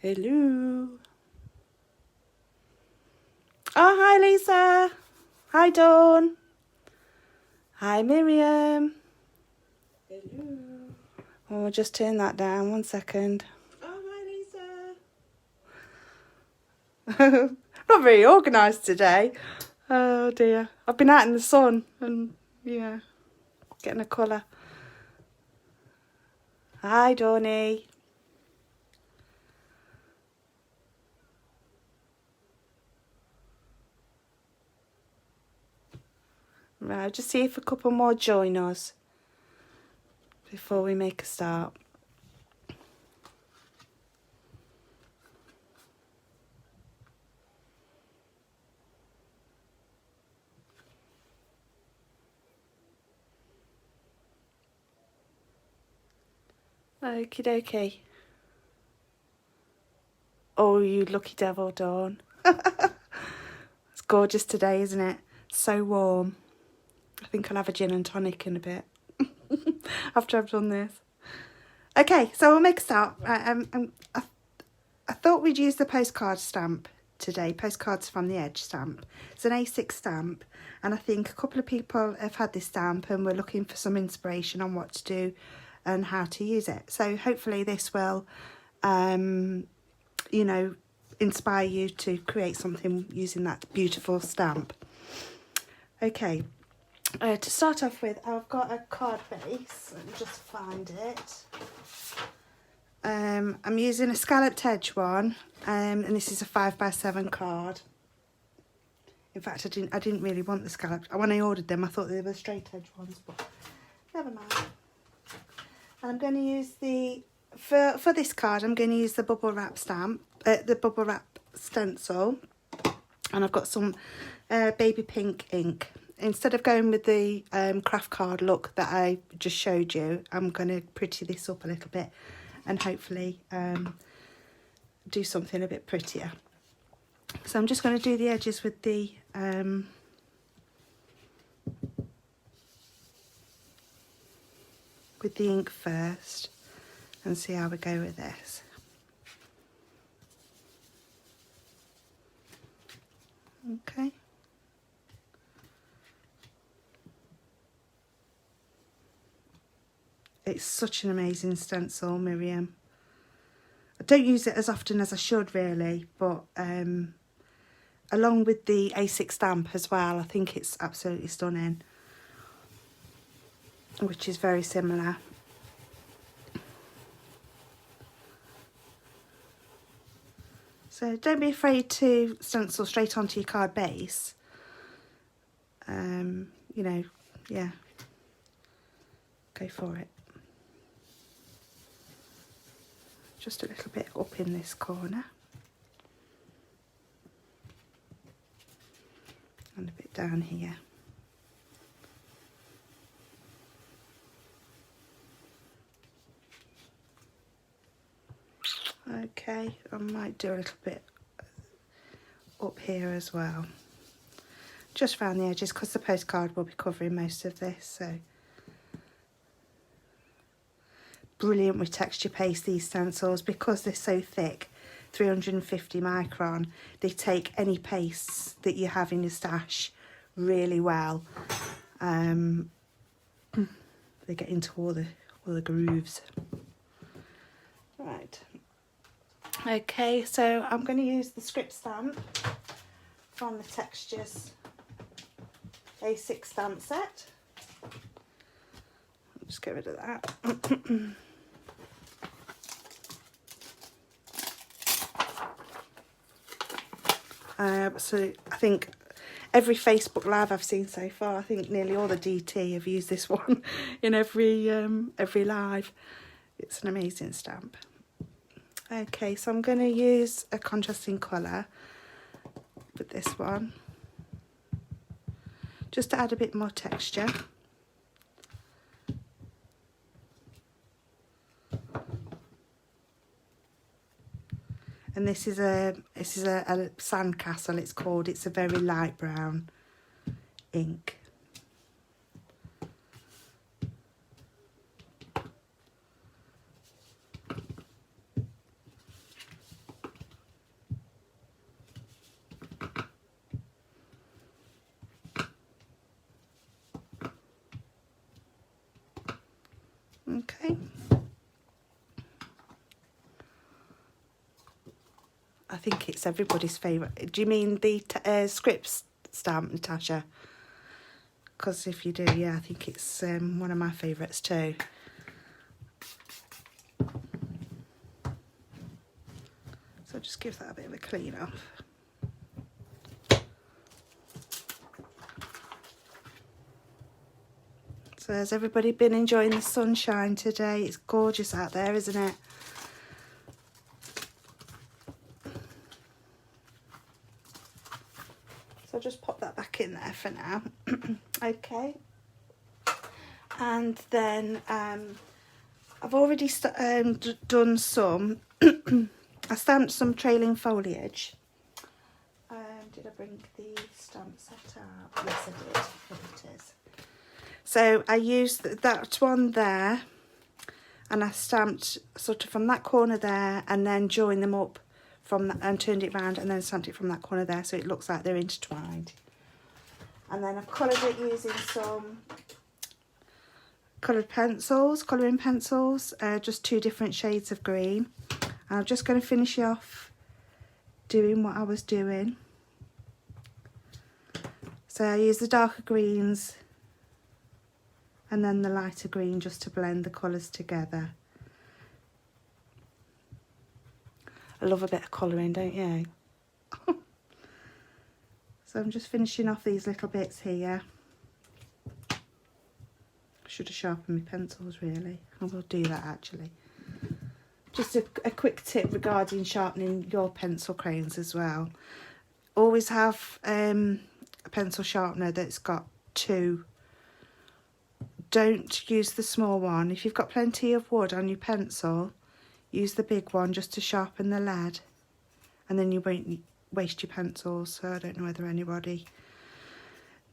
Hello. Oh, hi Lisa. Hi Dawn. Hi Miriam. Hello. Oh, just turn that down 1 second. Oh, hi Lisa. Not very organised today. Oh dear. I've been out in the sun and yeah, getting a colour. Hi Dawny. Right, just see if a couple more join us before we make a start. Okie dokie. Oh, you lucky devil, Dawn. It's gorgeous today, isn't it? So warm. I think I'll have a gin and tonic in a bit after I've done this. Okay, so we'll make a start. I thought we'd use the postcard stamp today. Postcards from the Edge stamp. It's an A6 stamp, and I think a couple of people have had this stamp and we're looking for some inspiration on what to do and how to use it. So hopefully this will, you know, inspire you to create something using that beautiful stamp. Okay, to start off with, I've got a card base. Let me just find it. I'm using a scalloped edge one, and this is a 5x7 card. In fact, I didn't really want the scalloped. When I ordered them, I thought they were straight edge ones, but never mind. And I'm going to use the for this card. I'm going to use the bubble wrap stamp, the bubble wrap stencil, and I've got some baby pink ink. Instead of going with the craft card look that I just showed you, I'm going to pretty this up a little bit and hopefully do something a bit prettier. So I'm just going to do the edges with the ink first and see how we go with this. Okay. It's such an amazing stencil, Miriam. I don't use it as often as I should really, but along with the A6 stamp as well, I think it's absolutely stunning, which is very similar. So don't be afraid to stencil straight onto your card base. You know, yeah, go for it. Just a little bit up in this corner. And a bit down here. Okay, I might do a little bit up here as well. Just around the edges because the postcard will be covering most of this, so. Brilliant with texture paste, these stencils, because they're so thick, 350 micron, they take any pastes that you have in your stash really well. They get into all the grooves. Right. Okay, so I'm going to use the script stamp from the Textures A6 stamp set. I'll just get rid of that. So I think every Facebook Live I've seen so far, I think nearly all the DT have used this one in every live. It's an amazing stamp. Okay, so I'm going to use a contrasting colour with this one, just to add a bit more texture. And this is a sandcastle, it's called. It's a very light brown ink. Okay. I think it's everybody's favourite. Do you mean the script stamp, Natasha? Because if you do, yeah, I think it's one of my favourites too. So just give that a bit of a clean up. So has everybody been enjoying the sunshine today? It's gorgeous out there, isn't it? So I'll just pop that back in there for now. Okay. And then I've already done some, I stamped some trailing foliage. Did I bring the stamp set out? Yes, I did. Here it is. So I used that one there, and I stamped sort of from that corner there, and then joined them up from that, and turned it round, and then stamped it from that corner there, so it looks like they're intertwined. And then I've coloured it using some colouring pencils, just 2 different shades of green. And I'm just going to finish off doing what I was doing. So I use the darker greens and then the lighter green just to blend the colours together. I love a bit of colouring, don't you? So I'm just finishing off these little bits here. I should have sharpened my pencils really. I will do that actually. Just a quick tip regarding sharpening your pencil crayons as well. Always have a pencil sharpener that's got 2. Don't use the small one. If you've got plenty of wood on your pencil, use the big one just to sharpen the lead, and then you won't waste your pencils. So I don't know whether anybody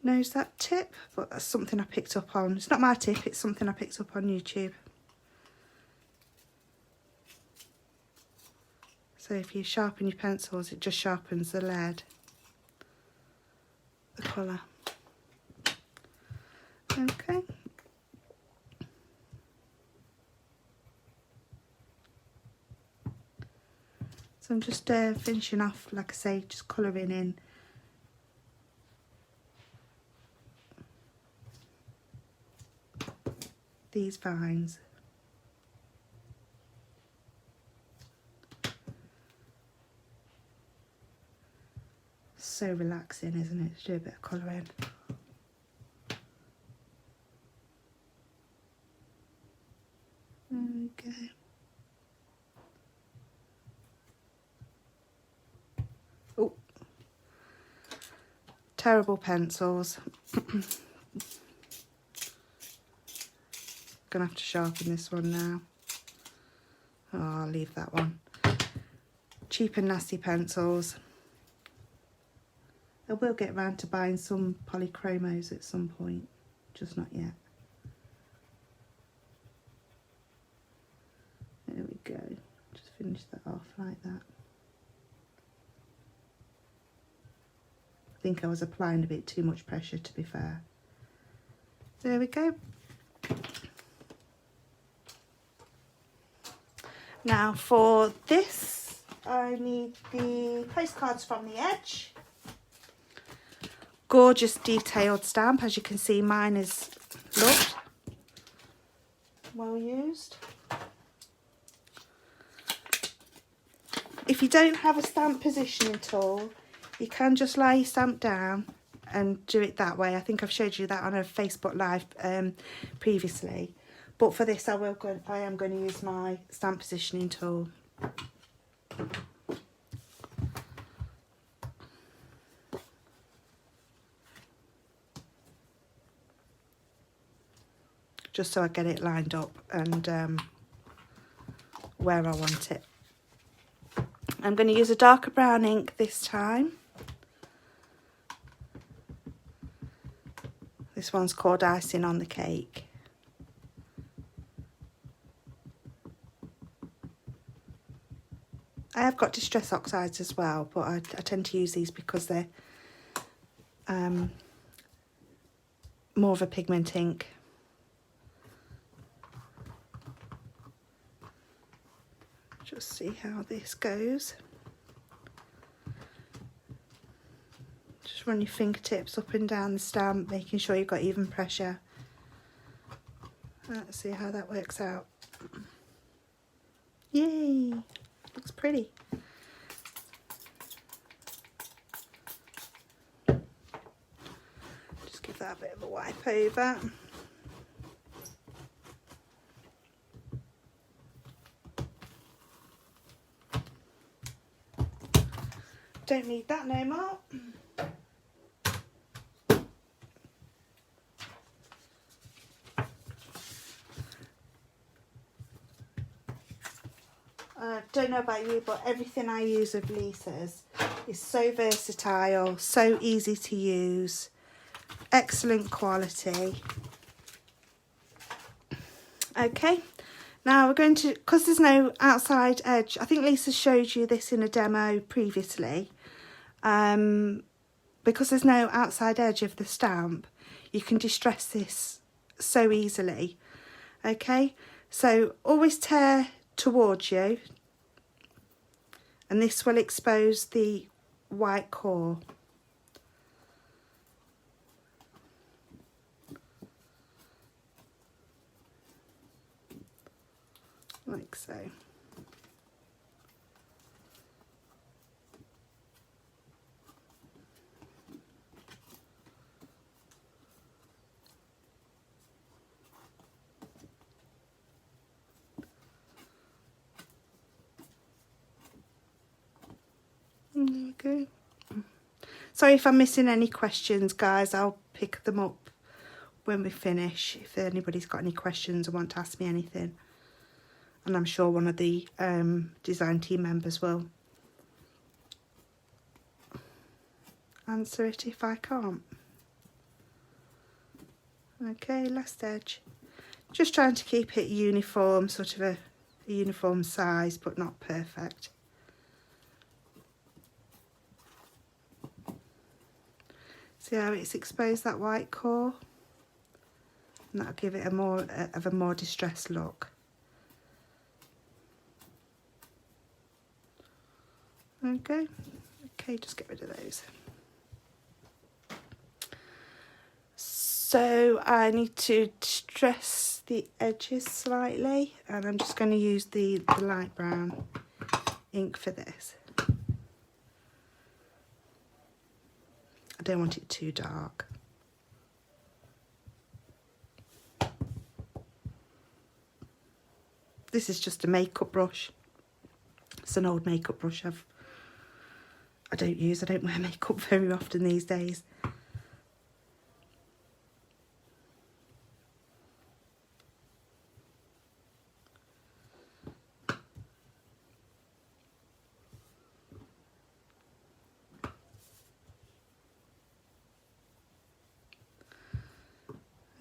knows that tip, but that's something I picked up on. It's not my tip, it's something I picked up on YouTube. So if you sharpen your pencils, it just sharpens the lead, the colour. Okay. So I'm just finishing off, like I say, just colouring in these vines. So relaxing, isn't it, to do a bit of colouring. There we go. Oh, terrible pencils. Gonna have to sharpen this one now. Oh, I'll leave that one. Cheap and nasty pencils. I will get round to buying some polychromos at some point, just not yet. There we go. Just finish that off like that. I think I was applying a bit too much pressure, to be fair. There we go. Now for this, I need the postcards from the edge. Gorgeous detailed stamp. As you can see, mine is loved. Well used. If you don't have a stamp positioning tool, you can just lay your stamp down and do it that way. I think I've showed you that on a Facebook Live previously. But for this, I am going to use my stamp positioning tool. Just so I get it lined up and where I want it. I'm going to use a darker brown ink this time. This one's called Icing on the Cake. I have got Distress Oxides as well, but I tend to use these because they're more of a pigment ink. see how this goes. Just run your fingertips up and down the stamp, making sure you've got even pressure. Let's see how that works out. Yay! Looks pretty. Just give that a bit of a wipe over. Don't need that no more. Don't know about you, but everything I use of Lisa's is so versatile, so easy to use, excellent quality. Okay, now we're going to, because there's no outside edge, I think Lisa showed you this in a demo previously. Because there's no outside edge of the stamp, you can distress this so easily. Okay, so always tear towards you, and this will expose the white core. Like so. There we go. Sorry if I'm missing any questions, guys. I'll pick them up when we finish, if anybody's got any questions or want to ask me anything. And I'm sure one of the design team members will answer it if I can't. Okay, last edge. Just trying to keep it uniform, sort of a uniform size, but not perfect. See how it's exposed that white core? And that'll give it a more distressed look. Okay, just get rid of those. So I need to distress the edges slightly, and I'm just going to use the light brown ink for this. I don't want it too dark. This is just a makeup brush. It's an old makeup brush I don't use. I don't wear makeup very often these days.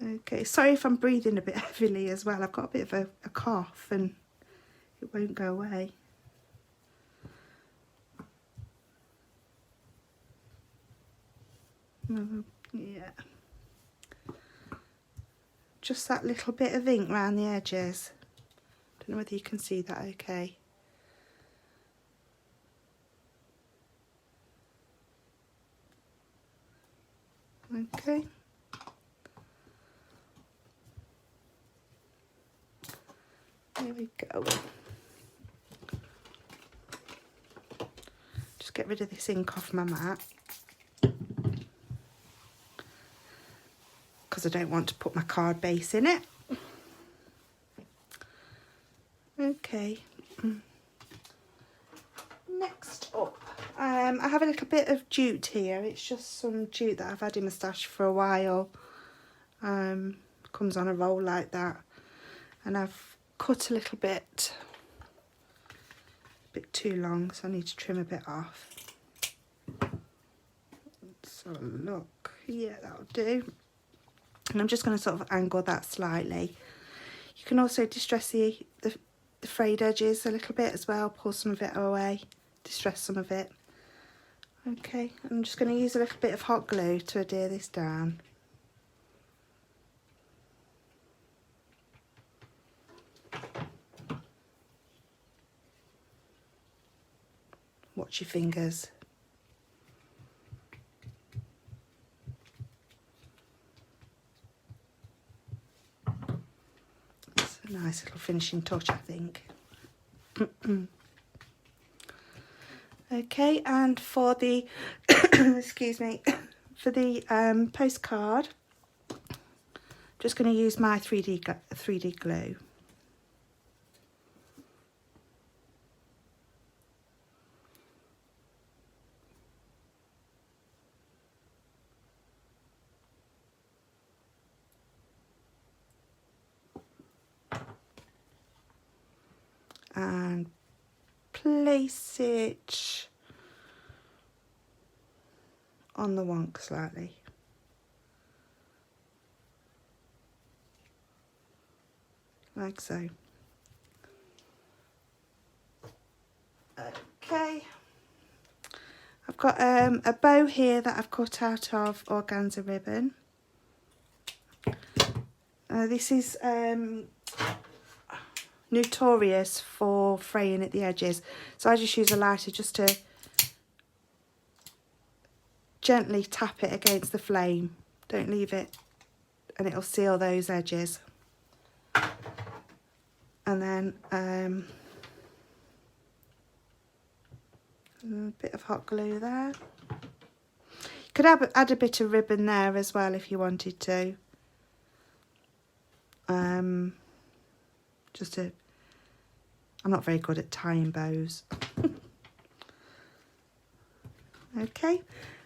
Okay, sorry if I'm breathing a bit heavily as well. I've got a bit of a cough and it won't go away. Yeah. Just that little bit of ink around the edges. Don't know whether you can see that okay. Okay. There we go. Just get rid of this ink off my mat, because I don't want to put my card base in it. Okay. Next up, I have a little bit of jute here. It's just some jute that I've had in my stash for a while. Comes on a roll like that, and I've cut a little bit, too long, so I need to trim a bit off. So look, yeah, that'll do. And I'm just going to sort of angle that slightly. You can also distress the frayed edges a little bit as well, pull some of it away, distress some of it. Okay, I'm just going to use a little bit of hot glue to adhere this down. Watch your fingers. It's a nice little finishing touch, I think. Okay, and for the excuse me, for the postcard, just going to use my 3D glue. And place it on the wonk slightly. Like so. Okay. I've got a bow here that I've cut out of organza ribbon. This is notorious for fraying at the edges, so I just use a lighter just to gently tap it against the flame. Don't leave it, and it'll seal those edges. And then a bit of hot glue there. You could add a bit of ribbon there as well if you wanted to. I'm not very good at tying bows. Okay,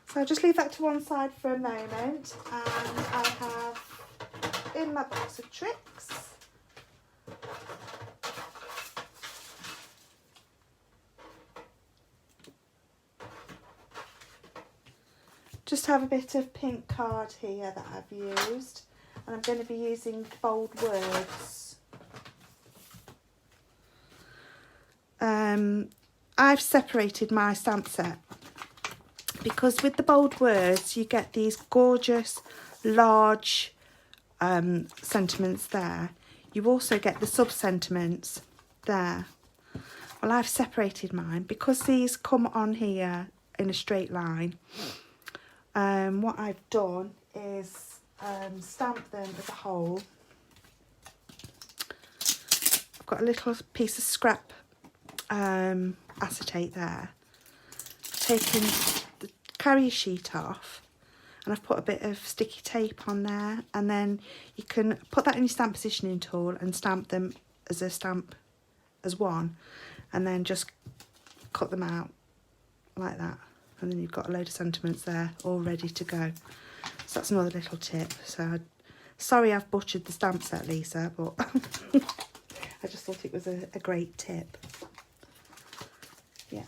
so I'll just leave that to one side for a moment, and I have in my box of tricks just have a bit of pink card here that I've used, and I'm going to be using bold words. I've separated my stamp set because with the bold words you get these gorgeous large sentiments there. You also get the sub-sentiments there. Well, I've separated mine because these come on here in a straight line. What I've done is stamp them as a whole. I've got a little piece of scrap acetate there. Taken the carrier sheet off, and I've put a bit of sticky tape on there, and then you can put that in your stamp positioning tool and stamp them as a stamp as one, and then just cut them out like that, and then you've got a load of sentiments there all ready to go. So that's another little tip. So sorry I've butchered the stamp set, Lisa, but I just thought it was a great tip. Yeah.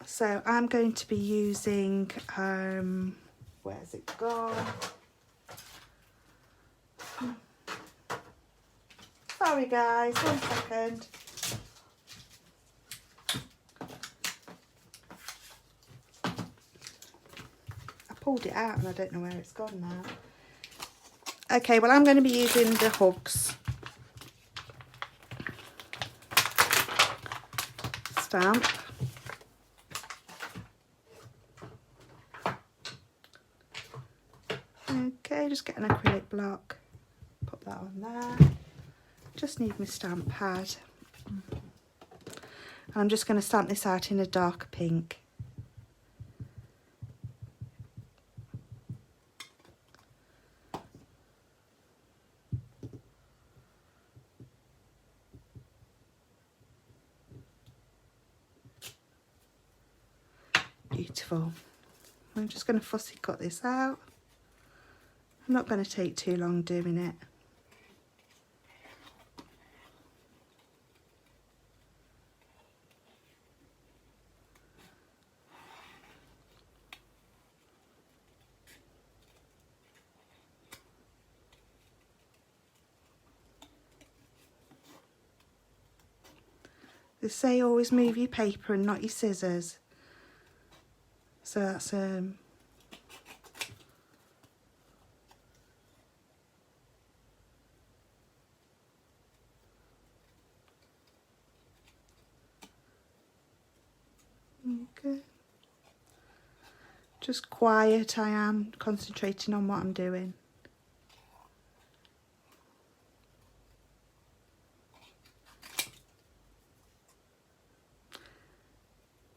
So I'm going to be using, where's it gone? Sorry guys, 1 second. I pulled it out and I don't know where it's gone now. Okay, well I'm going to be using the Hugs stamp. Okay, just get an acrylic block, put that on there. Just need my stamp pad. And I'm just going to stamp this out in a dark pink. Beautiful. I'm just going to fussy cut this out. I'm not going to take too long doing it. They say always move your paper and not your scissors. So that's Just quiet, I am concentrating on what I'm doing.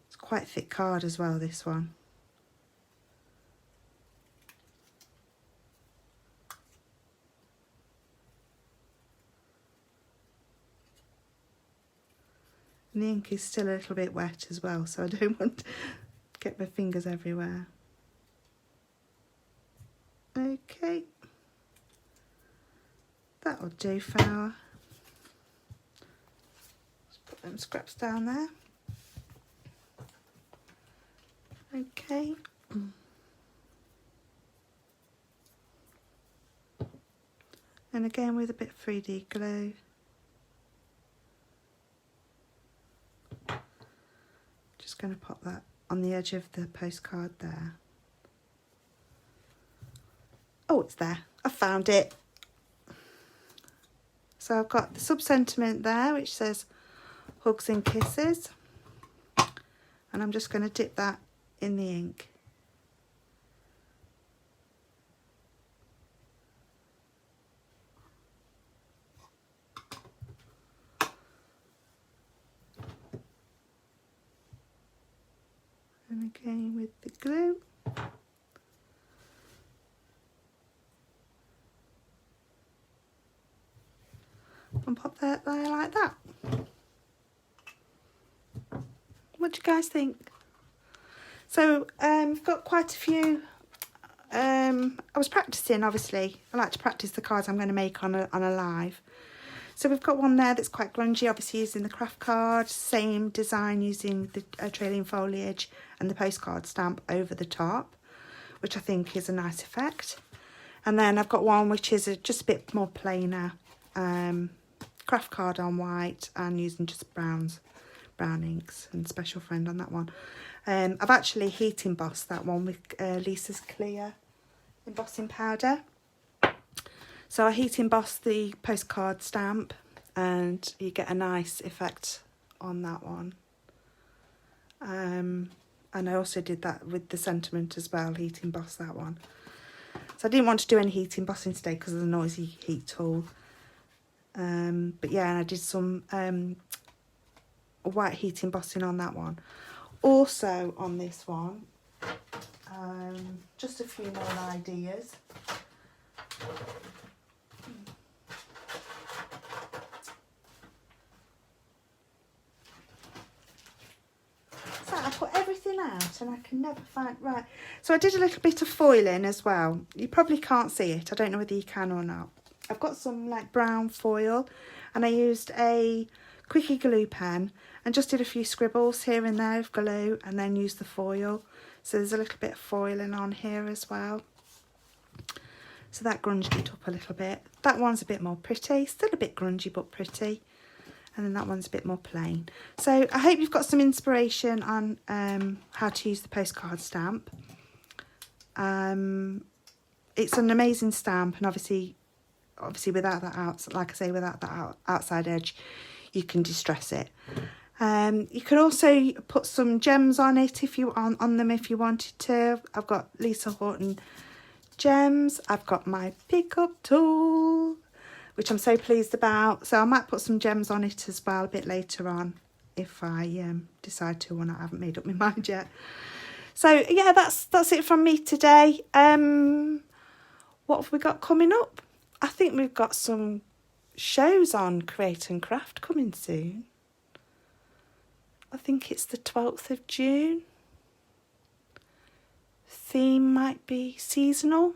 It's quite a thick card as well, this one. And the ink is still a little bit wet as well, so I don't want to get my fingers everywhere. Okay, that'll do for now. Just put them scraps down there. Okay. And again with a bit of 3D glue. Just going to pop that on the edge of the postcard there. Oh, it's there. I found it. So I've got the sub-sentiment there, which says hugs and kisses. And I'm just going to dip that in the ink. And again with the glue. And pop that there like that. What do you guys think? So I've got quite a few. I was practicing, obviously. I like to practice the cards I'm going to make on a live. So we've got one there that's quite grungy, obviously using the craft card, same design using the trailing foliage and the postcard stamp over the top, which I think is a nice effect. And then I've got one which is just a bit more plainer, craft card on white and using just brown inks and Special Friend on that one. I've actually heat embossed that one with Lisa's clear embossing powder. So I heat emboss the postcard stamp and you get a nice effect on that one. And I also did that with the sentiment as well, heat emboss that one. So I didn't want to do any heat embossing today because of the noisy heat tool. But yeah, and I did some white heat embossing on that one. Also on this one, just a few more ideas. So I put everything out and I can never find, right. So I did a little bit of foiling as well. You probably can't see it. I don't know whether you can or not. I've got some like brown foil and I used a quickie glue pen and just did a few scribbles here and there of glue and then used the foil. So there's a little bit of foiling on here as well. So that grunged it up a little bit. That one's a bit more pretty, still a bit grungy but pretty. And then that one's a bit more plain. So I hope you've got some inspiration on how to use the postcard stamp. It's an amazing stamp, and obviously without that like I say, without that outside edge, you can distress it. You can also put some gems on it if you on them if you wanted to. I've got Lisa Horton gems. I've got my pickup tool, which I'm so pleased about. So I might put some gems on it as well a bit later on if I decide to or not. I haven't made up my mind yet. So yeah, that's it from me today. What have we got coming up? I think we've got some shows on Create and Craft coming soon. I think it's the 12th of June. Theme might be seasonal.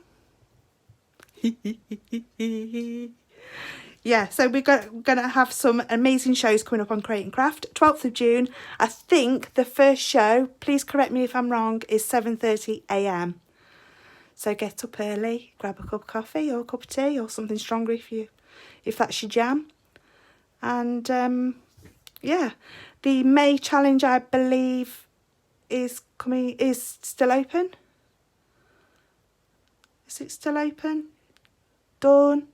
Yeah, so we're going to have some amazing shows coming up on Create and Craft. 12th of June. I think the first show, please correct me if I'm wrong, is 7:30 AM. So get up early, grab a cup of coffee or a cup of tea or something stronger if that's your jam. And yeah, the May challenge, I believe, is still open. Is it still open? Dawn?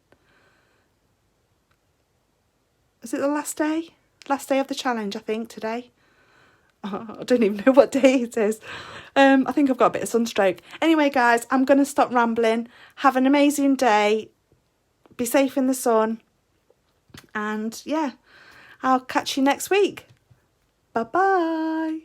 Is it the last day? Last day of the challenge, I think, today. I don't even know what day it is. I think I've got a bit of sunstroke. Anyway, guys, I'm going to stop rambling. Have an amazing day. Be safe in the sun. And yeah, I'll catch you next week. Bye-bye.